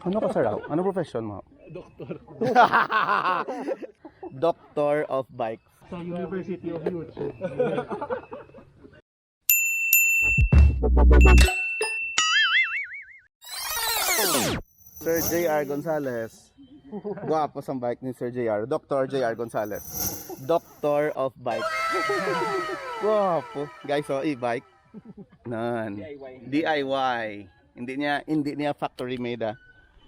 Ano ka sir? Ano profession mo? Doktor. Doctor of bikes. Sa University of Youth. Sir J.R. Gonzales. Guwapo sa bike ni Sir J.R. Dr. J.R. Gonzales. Doctor of bike. Guwapo. Guys, oh, e-bike. Nan. DIY. Hindi niya factory made ah.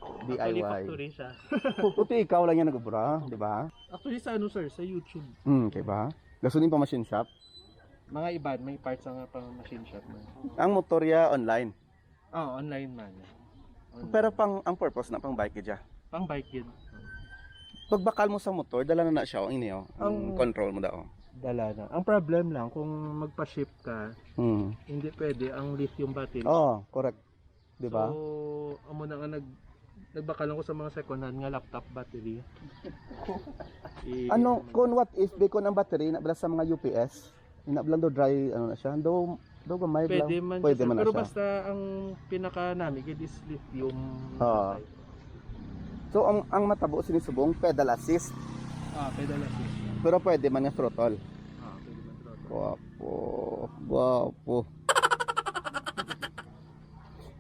Actually, DIY. factory siya. Puti ikaw lang yan nagubra, di ba? Actually, sa ano sir? Sa YouTube. Diba? Gasunin pa machine shop. Mga iba, may parts nga pang machine shop man. Ang motorya online. Oh, online man. Pero ang purpose na pang bike dyan. Pang bike yun. Pag bakal mo sa motor, dala na siya, ini oh. Ang control mo daw. Dala na. Ang problem lang, kung magpa-ship ka, hindi pwede ang lithium battery. Oh, correct. Di ba? So, amo na nga nagbakal ako sa mga second hand nga laptop battery. Ano, what if bacon ang battery na sa mga UPS? Inablan do dry ano na siya. Do gamay lang. Pwede man, Pwede man na pero siya. basta ang pinaka namig is lithium. So ang matabo sinisubong pedal assist. Pedal assist. Pero pwede man yung throttle. Pwede man throttle. Guwapo.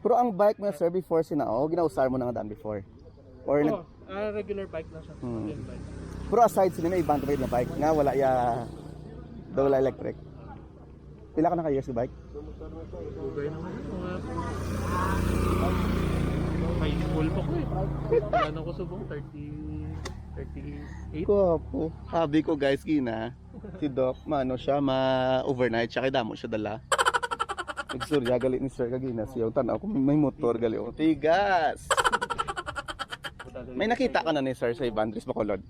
Pero ang bike mo sir before sinao, ginausar mo na nga daan before. Or Regular bike lang siya. Regular bike. Pero aside sila may ibang trade na bike nga wala wala electric. Pila ka na ka-years sa bike? Bugay naman mga high school pa ko eh. Wala ko subong 38. Guwapo. Habi ko guys gina. Si Doc, maano siya, ma-overnight siya kay damo siya dala. Nagsurya gali ni Sir kagina siya. Tanaw ko may motor gali o. Tigas. May nakita ka na ni Sir sa Ibandris Bacolod?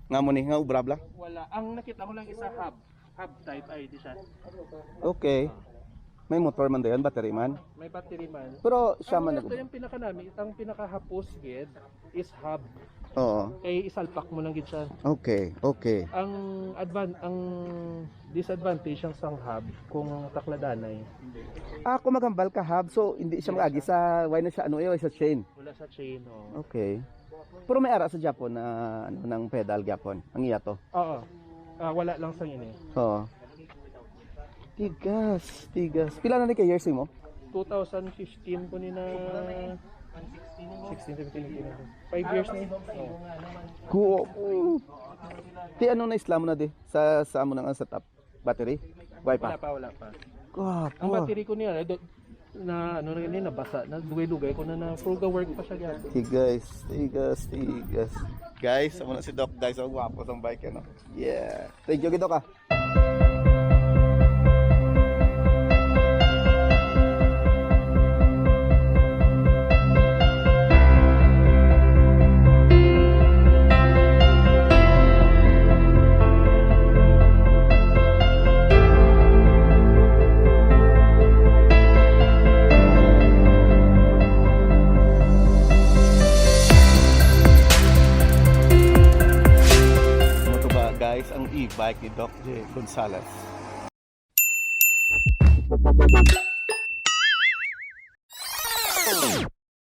Nga mo ni nga ubrabla? Wala. Ang nakita ko lang isa hub type ID siya. Okay. May motor man dayon, battery man. May battery man. Pero siya man Ito yung pinaka namin, ang pinaka-hapos gid is hub. Oo. Kay isalpak mo lang gid siya. Okay. Ang disadvantage ang sang hub kung takladanay. Kung magambal ka hub, so hindi siya magagi sa why na siya ano sa chain. Wala sa chain oh. Okay. Pero may ara sa Japon na ano ng pedal Japon. Ang iya to. Oo. Wala lang sang ini. Oo. Tigas. Pila na ni kay years mo? 2015 ko ni na 16, 17, 5 years na yun. Cool. Ti ano na islam mo na di sa amo nang setup battery? Why pa? Wala pa. Guwapo. Ang battery ko niya na ano rin nabasa, na dugay-dugay ko na full ga work pa siya gyud. Tigas. Guys, amo na si Doc guys, ang guwapo sa bike ano. Yeah. Thank you Doc. Guys, ang e-bike ni Doc J. Gonzales.